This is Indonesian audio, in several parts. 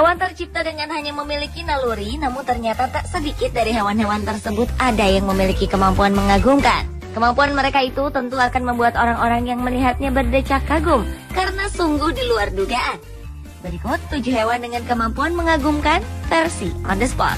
Hewan tercipta dengan hanya memiliki naluri, namun ternyata tak sedikit dari hewan-hewan tersebut ada yang memiliki kemampuan mengagumkan. Kemampuan mereka itu tentu akan membuat orang-orang yang melihatnya berdecak kagum, karena sungguh di luar dugaan. Berikut 7 hewan dengan kemampuan mengagumkan versi On The Spot.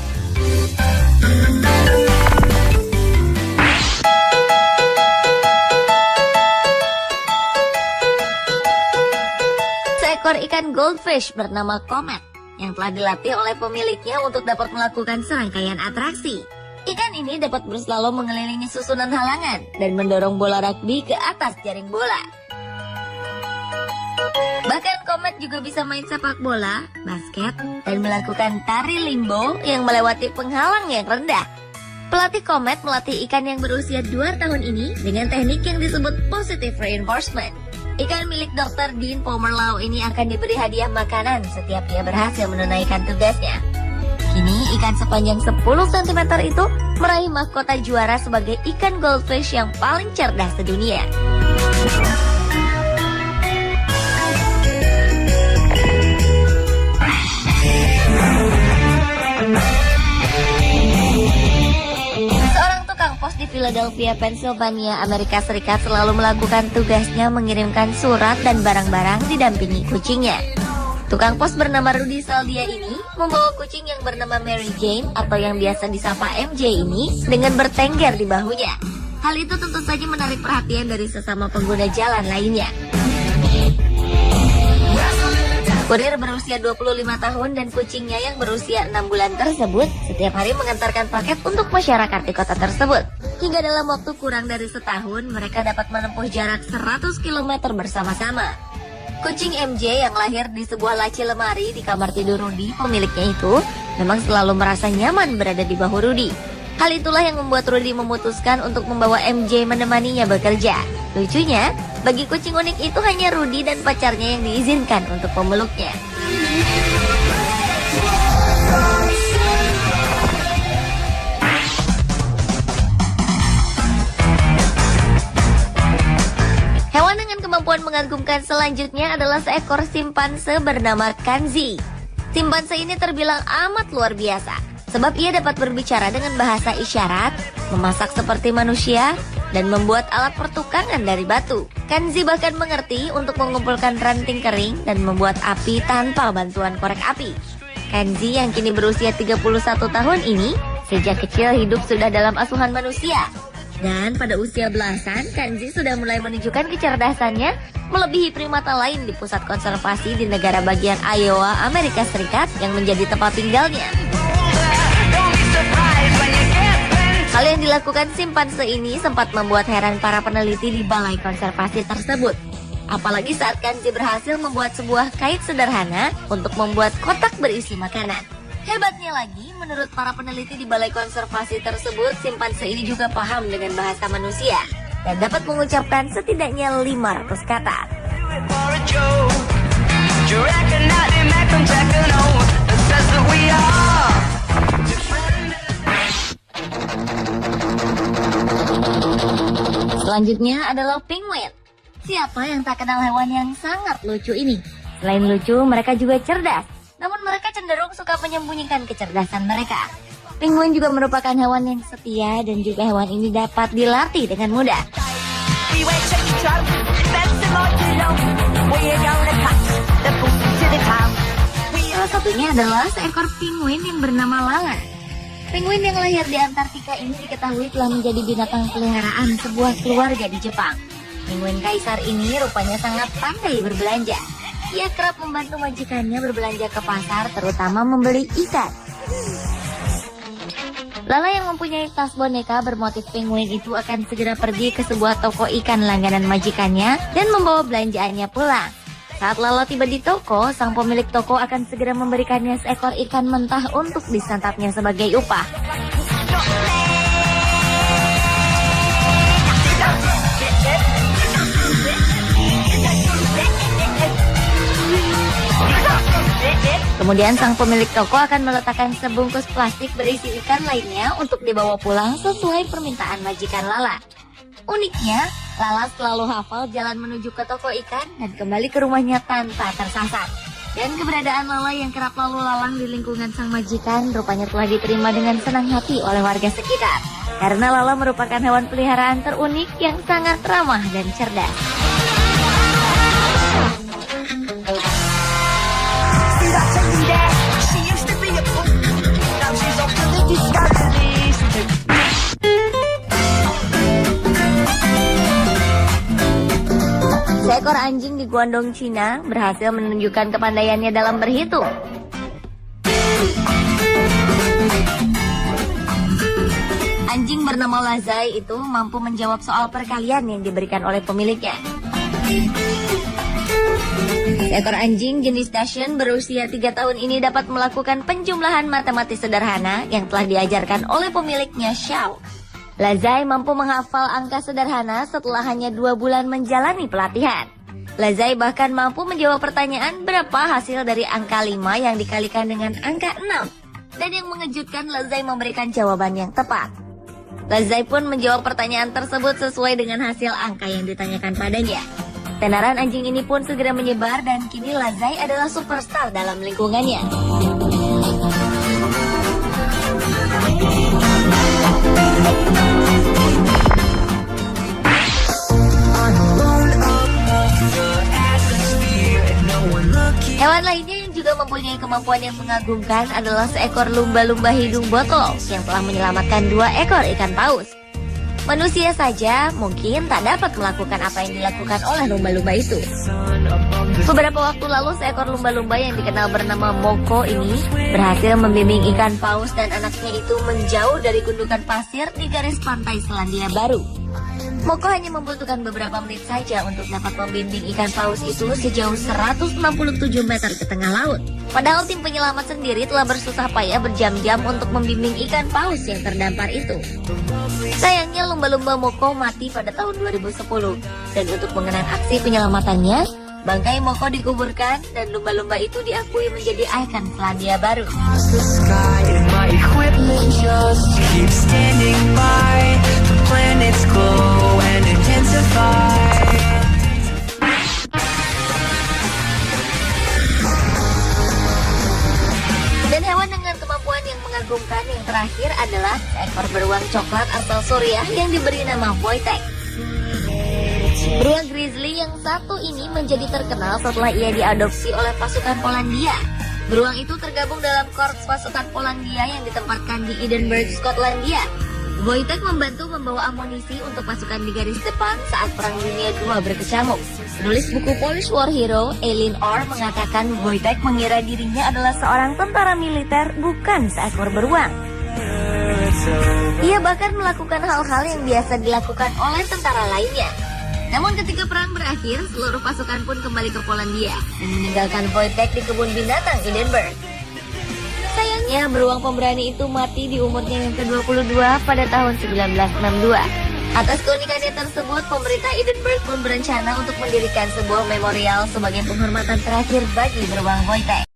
Seekor ikan goldfish bernama Comet yang telah dilatih oleh pemiliknya untuk dapat melakukan serangkaian atraksi. Ikan ini dapat berslalom mengelilingi susunan halangan dan mendorong bola rugby ke atas jaring bola. Bahkan Comet juga bisa main sepak bola, basket, dan melakukan tari limbo yang melewati penghalang yang rendah. Pelatih Comet melatih ikan yang berusia 2 tahun ini dengan teknik yang disebut positive reinforcement. Ikan milik Dr. Dean Pomerleau ini akan diberi hadiah makanan setiap ia berhasil menunaikan tugasnya. Kini ikan sepanjang 10 cm itu meraih mahkota juara sebagai ikan goldfish yang paling cerdas sedunia. Seorang tukang pos di Philadelphia, Pennsylvania, Amerika Serikat selalu melakukan tugasnya mengirimkan surat dan barang-barang didampingi kucingnya. Tukang pos bernama Rudy Saldia ini membawa kucing yang bernama Mary Jane atau yang biasa disapa MJ ini dengan bertengger di bahunya. Hal itu tentu saja menarik perhatian dari sesama pengguna jalan lainnya. Kurir berusia 25 tahun dan kucingnya yang berusia 6 bulan tersebut setiap hari mengantarkan paket untuk masyarakat di kota tersebut. Hingga dalam waktu kurang dari setahun, mereka dapat menempuh jarak 100 km bersama-sama. Kucing MJ yang lahir di sebuah laci lemari di kamar tidur Rudy, pemiliknya itu memang selalu merasa nyaman berada di bahu Rudy. Hal itulah yang membuat Rudy memutuskan untuk membawa MJ menemaninya bekerja. Lucunya, bagi kucing unik itu hanya Rudy dan pacarnya yang diizinkan untuk memeluknya. Hewan dengan kemampuan mengagumkan selanjutnya adalah seekor simpanse bernama Kanzi. Simpanse ini terbilang amat luar biasa, sebab ia dapat berbicara dengan bahasa isyarat, memasak seperti manusia, dan membuat alat pertukangan dari batu. Kanzi bahkan mengerti untuk mengumpulkan ranting kering dan membuat api tanpa bantuan korek api. Kanzi yang kini berusia 31 tahun ini, sejak kecil hidup sudah dalam asuhan manusia. Dan pada usia belasan, Kanzi sudah mulai menunjukkan kecerdasannya melebihi primata lain di pusat konservasi di negara bagian Iowa, Amerika Serikat yang menjadi tempat tinggalnya. Hal yang dilakukan simpanse ini sempat membuat heran para peneliti di balai konservasi tersebut. Apalagi saat Kanzi berhasil membuat sebuah kait sederhana untuk membuat kotak berisi makanan. Hebatnya lagi, menurut para peneliti di balai konservasi tersebut, simpanse ini juga paham dengan bahasa manusia dan dapat mengucapkan setidaknya 500 kata. Selanjutnya adalah penguin. Siapa yang tak kenal hewan yang sangat lucu ini? Selain lucu, mereka juga cerdas. Namun mereka cenderung suka menyembunyikan kecerdasan mereka. Penguin juga merupakan hewan yang setia dan juga hewan ini dapat dilatih dengan mudah. Salah satunya adalah seekor penguin yang bernama Lala. Penguin yang lahir di Antartika ini diketahui telah menjadi binatang peliharaan sebuah keluarga di Jepang. Penguin kaisar ini rupanya sangat pandai berbelanja. Ia kerap membantu majikannya berbelanja ke pasar, terutama membeli ikan. Lala yang mempunyai tas boneka bermotif penguin itu akan segera pergi ke sebuah toko ikan langganan majikannya dan membawa belanjaannya pulang. Saat Lala tiba di toko, sang pemilik toko akan segera memberikannya seekor ikan mentah untuk disantapnya sebagai upah. Kemudian sang pemilik toko akan meletakkan sebungkus plastik berisi ikan lainnya untuk dibawa pulang sesuai permintaan majikan Lala. Uniknya, Lala selalu hafal jalan menuju ke toko ikan dan kembali ke rumahnya tanpa tersasar. Dan keberadaan Lala yang kerap lalu lalang di lingkungan sang majikan rupanya telah diterima dengan senang hati oleh warga sekitar. Karena Lala merupakan hewan peliharaan terunik yang sangat ramah dan cerdas. Seekor anjing di Guangdong, Cina berhasil menunjukkan kepandaiannya dalam berhitung. Anjing bernama Lazai itu mampu menjawab soal perkalian yang diberikan oleh pemiliknya. Seekor anjing jenis Dachshund berusia 3 tahun ini dapat melakukan penjumlahan matematis sederhana yang telah diajarkan oleh pemiliknya, Xiao. Lazai mampu menghafal angka sederhana setelah hanya 2 bulan menjalani pelatihan. Lazai bahkan mampu menjawab pertanyaan berapa hasil dari angka 5 yang dikalikan dengan angka 6. Dan yang mengejutkan, Lazai memberikan jawaban yang tepat. Lazai pun menjawab pertanyaan tersebut sesuai dengan hasil angka yang ditanyakan padanya. Tenaran anjing ini pun segera menyebar dan kini Lazai adalah superstar dalam lingkungannya. Hewan lainnya yang juga mempunyai kemampuan yang mengagumkan adalah seekor lumba-lumba hidung botol yang telah menyelamatkan 2 ekor ikan paus. Manusia saja mungkin tak dapat melakukan apa yang dilakukan oleh lumba-lumba itu. Beberapa waktu lalu seekor lumba-lumba yang dikenal bernama Moko ini berhasil membimbing ikan paus dan anaknya itu menjauh dari gundukan pasir di garis pantai Selandia Baru. Moko hanya membutuhkan beberapa menit saja untuk dapat membimbing ikan paus itu sejauh 167 meter ke tengah laut. Padahal tim penyelamat sendiri telah bersusah payah berjam-jam untuk membimbing ikan paus yang terdampar itu. Sayangnya lumba-lumba Moko mati pada tahun 2010. Dan untuk mengenang aksi penyelamatannya, bangkai Moko dikuburkan dan lumba-lumba itu diakui menjadi ikon Selandia Baru. Dan hewan dengan kemampuan yang mengagumkan yang terakhir adalah seekor beruang coklat asal Suriah yang diberi nama Wojtek. Beruang grizzly yang satu ini menjadi terkenal setelah ia diadopsi oleh pasukan Polandia. Beruang itu tergabung dalam korps pasukan Polandia yang ditempatkan di Edinburgh, Skotlandia. Wojtek membantu membawa amunisi untuk pasukan di garis depan saat Perang Dunia II berkecamuk. Penulis buku Polish War Hero, Eileen Orr, mengatakan Wojtek mengira dirinya adalah seorang tentara militer, bukan seekor beruang. Ia bahkan melakukan hal-hal yang biasa dilakukan oleh tentara lainnya. Namun ketika perang berakhir, seluruh pasukan pun kembali ke Polandia dan meninggalkan Wojtek di kebun binatang Edinburgh. Sayangnya, beruang pemberani itu mati di umurnya yang ke-22 pada tahun 1962. Atas keunikannya tersebut, pemerintah Edinburgh pun berencana untuk mendirikan sebuah memorial sebagai penghormatan terakhir bagi beruang Wojtek.